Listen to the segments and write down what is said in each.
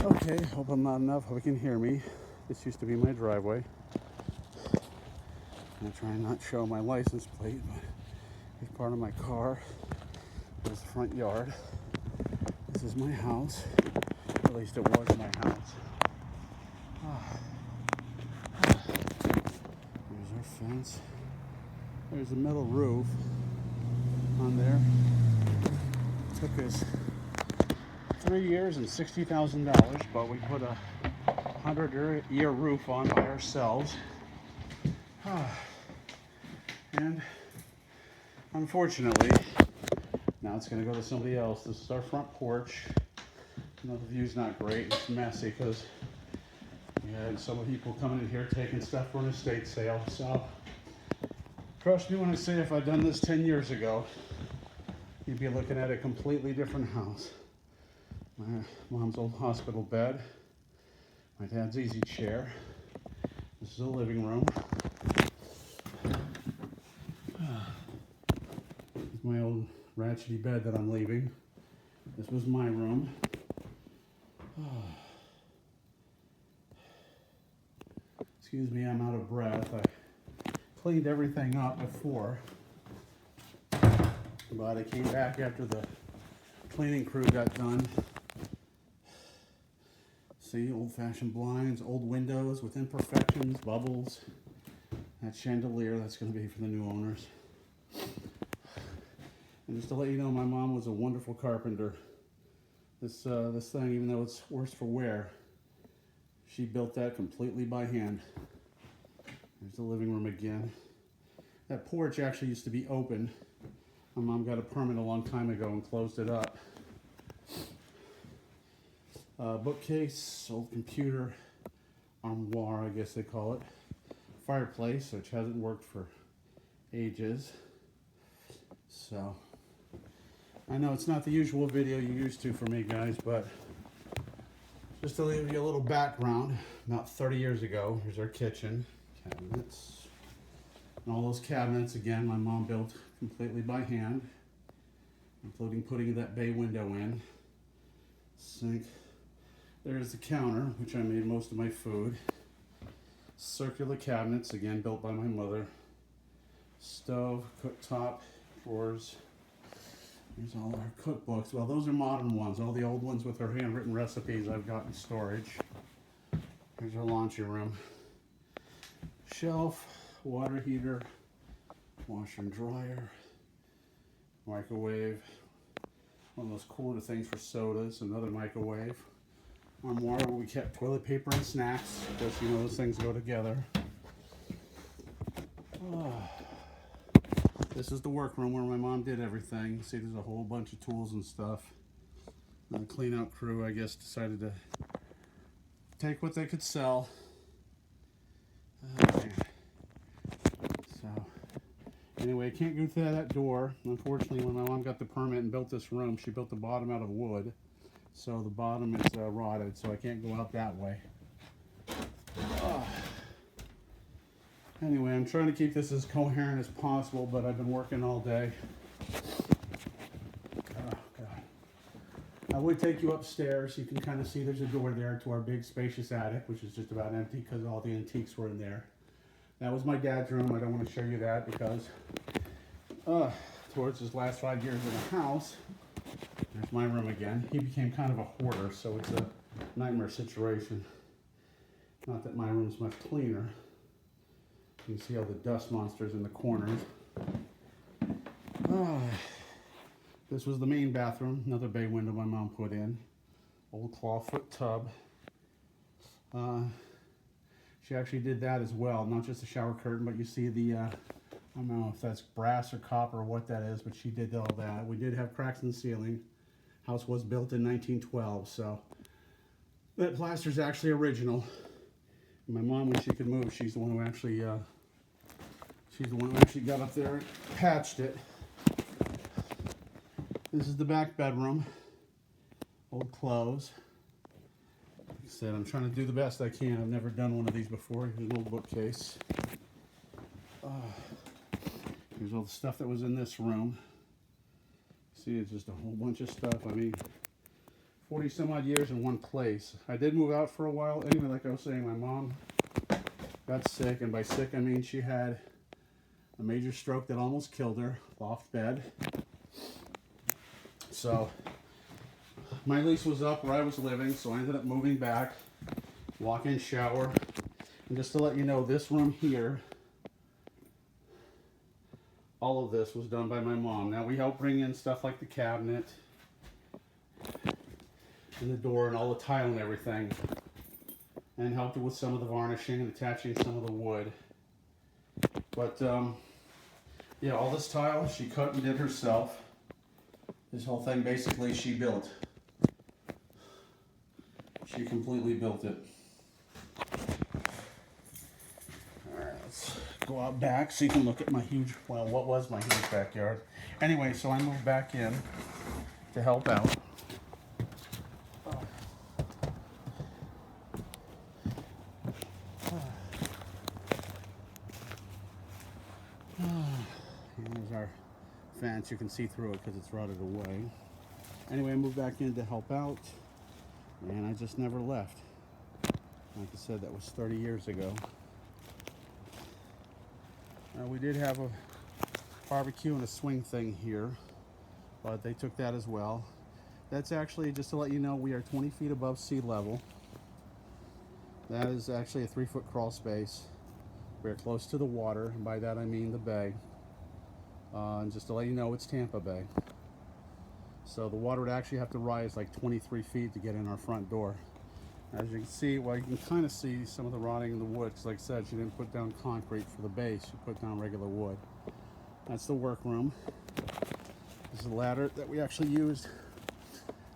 Okay, hope I'm not enough. Hope you can hear me. This used to be my driveway. I'm trying not to show my license plate, but it's part of my car. This is the front yard. This is my house. At least it was my house. There's our fence. There's a metal roof on there. It took us 3 years and $60,000, but we put a 100-year roof on by ourselves. And unfortunately, now it's going to go to somebody else. This is our front porch. You know, the view's not great. It's messy because we had some people coming in here taking stuff for an estate sale. So trust me when I say if I'd done this 10 years ago, you'd be looking at a completely different house. My mom's old hospital bed, my dad's easy chair. This is a living room. This is my old ratchety bed that I'm leaving. This was my room. Excuse me, I'm out of breath. I cleaned everything up before, but I came back after the cleaning crew got done. See, old-fashioned blinds, old windows with imperfections, bubbles. That chandelier, that's going to be for the new owners. And just to let you know, my mom was a wonderful carpenter. This thing, even though it's worse for wear, she built that completely by hand. There's the living room again. That porch actually used to be open. My mom got a permit a long time ago and closed it up. Bookcase, old computer, armoire, I guess they call it. Fireplace, which hasn't worked for ages. So, I know it's not the usual video you're used to for me, guys, but just to leave you a little background, about 30 years ago, here's our kitchen, cabinets. And all those cabinets, again, my mom built completely by hand, including putting that bay window in. Sink. There's the counter, which I made most of my food. Circular cabinets, again, built by my mother. Stove, cooktop, drawers. Here's all our cookbooks. Well, those are modern ones. All the old ones with her handwritten recipes I've got in storage. Here's our laundry room. Shelf, water heater, washer and dryer, microwave. One of those corner things for sodas, another microwave. Armoire where we kept toilet paper and snacks, because you know those things go together. This is the workroom where my mom did everything. See, there's a whole bunch of tools and stuff. The clean out crew, I guess, decided to take what they could sell. So, anyway, I can't go through that door. Unfortunately, when my mom got the permit and built this room, she built the bottom out of wood. So the bottom is rotted, so I can't go out that way. Anyway, I'm trying to keep this as coherent as possible, but I've been working all day. Oh, God. I would take you upstairs. You can kind of see there's a door there to our big spacious attic, which is just about empty because all the antiques were in there. That was my dad's room. I don't want to show you that because towards his last 5 years in the house, there's my room again. He became kind of a hoarder, so it's a nightmare situation. Not that my room's much cleaner. You can see all the dust monsters in the corners. This was the main bathroom, another bay window my mom put in. Old clawfoot tub. She actually did that as well, not just the shower curtain, but you see the, I don't know if that's brass or copper or what that is, but she did all that. We did have cracks in the ceiling. House was built in 1912, so that plaster's actually original. And my mom, when she could move, she's the one who actually got up there and patched it. This is the back bedroom. Old clothes. Like I said, I'm trying to do the best I can. I've never done one of these before. Here's an old bookcase. Here's all the stuff that was in this room. See, it's just a whole bunch of stuff. I mean, 40 some odd years in one place. I did move out for a while. Anyway, like I was saying, my mom got sick, and by sick I mean she had a major stroke that almost killed her, loft bed. So my lease was up where I was living, so I ended up moving back, walk-in shower. And just to let you know, this room here, all of this was done by my mom. Now we helped bring in stuff like the cabinet and the door and all the tile and everything, and helped her with some of the varnishing and attaching some of the wood. But yeah, all this tile she cut and did herself. This whole thing basically she built. She completely built it. Alright, let's go out back so you can look at my huge, well, what was my huge backyard. Anyway, so I moved back in to help out. Here's our fence. You can see through it because it's rotted away. Anyway, I moved back in to help out, and I just never left. Like I said, that was 30 years ago. We did have a barbecue and a swing thing here, but they took that as well. That's actually, just to let you know, we are 20 feet above sea level. That is actually a 3-foot crawl space. We're close to the water, and by that I mean the bay. And just to let you know, it's Tampa Bay. So the water would actually have to rise like 23 feet to get in our front door. As you can see, well, you can kind of see some of the rotting in the wood, because like I said, she didn't put down concrete for the base, she put down regular wood. That's the workroom. This is the ladder that we actually used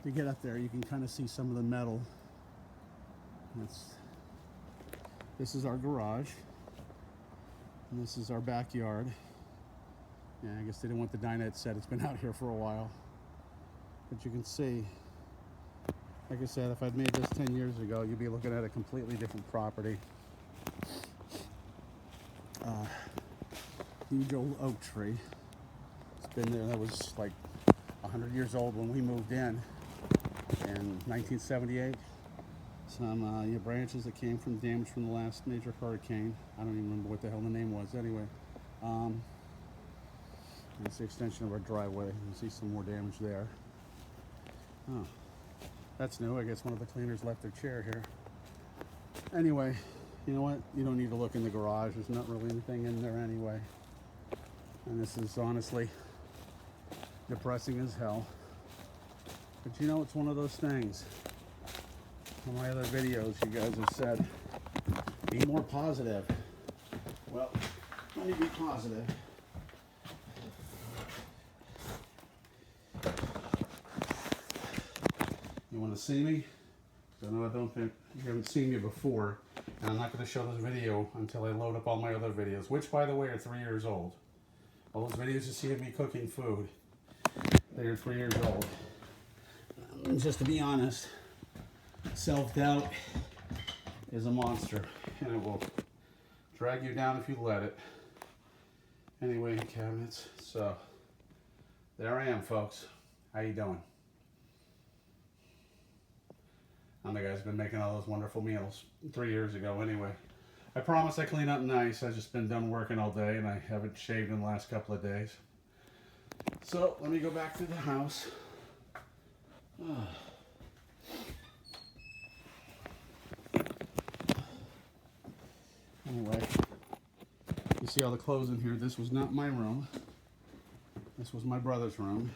to get up there. You can kind of see some of the metal. This is our garage, and this is our backyard. Yeah, I guess they didn't want the dinette set. It's been out here for a while. But you can see, like I said, if I'd made this 10 years ago, you'd be looking at a completely different property. Huge old oak tree. It's been there, that was like 100 years old when we moved in 1978. Some branches that came from damage from the last major hurricane. I don't even remember what the hell the name was. Anyway, it's the extension of our driveway. You can see some more damage there. Oh, that's new. I guess one of the cleaners left their chair here. Anyway, you know what? You don't need to look in the garage. There's not really anything in there anyway. And this is honestly depressing as hell. But you know, it's one of those things. In my other videos, you guys have said, be more positive. Well, let me be positive. You want to see me? I know I don't think you haven't seen me before, and I'm not going to show this video until I load up all my other videos, which, by the way, are 3 years old. All those videos you see of me cooking food, they are 3 years old. Just to be honest, self-doubt is a monster, and it will drag you down if you let it. Anyway, cabinets. So there I am, folks. How you doing? I'm the guy who's been making all those wonderful meals 3 years ago. Anyway, I promise I clean up nice. I've just been done working all day, and I haven't shaved in the last couple of days. So let me go back to the house. Anyway, you see all the clothes in here. This was not my room. This was my brother's room.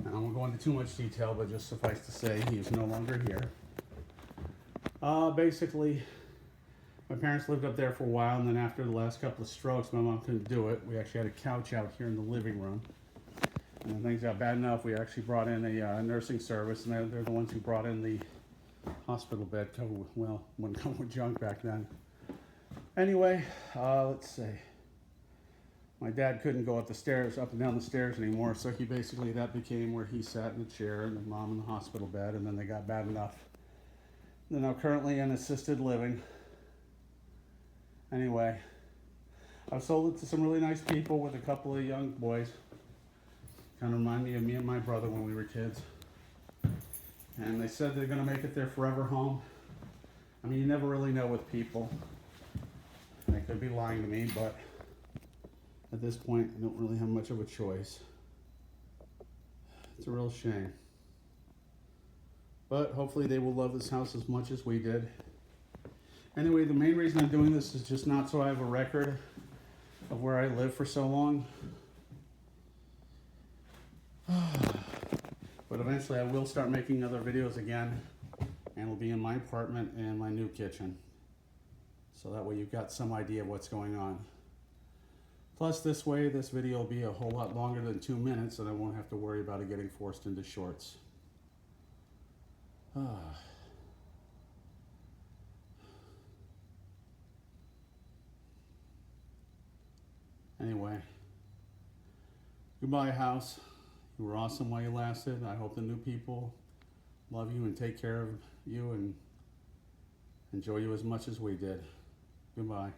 And I won't go into too much detail, but just suffice to say, he is no longer here. Basically, my parents lived up there for a while, and then after the last couple of strokes, my mom couldn't do it. We actually had a couch out here in the living room. And when things got bad enough, we actually brought in a nursing service, and they're the ones who brought in the hospital bed covered with, well, wouldn't come with junk back then. Anyway, let's see. My dad couldn't go up and down the stairs anymore, so he basically, that became where he sat in the chair and the mom in the hospital bed, and then they got bad enough. They're now currently in assisted living. Anyway, I've sold it to some really nice people with a couple of young boys. Kind of remind me of me and my brother when we were kids. And they said they're going to make it their forever home. I mean, you never really know with people. They could be lying to me, but at this point, I don't really have much of a choice. It's a real shame. But hopefully they will love this house as much as we did. Anyway, the main reason I'm doing this is just not so I have a record of where I lived for so long. But eventually I will start making other videos again, and it'll be in my apartment and my new kitchen. So that way you've got some idea of what's going on. Plus this way, this video will be a whole lot longer than 2 minutes, and I won't have to worry about it getting forced into shorts. Anyway, goodbye house. You were awesome while you lasted. I hope the new people love you and take care of you and enjoy you as much as we did. Goodbye.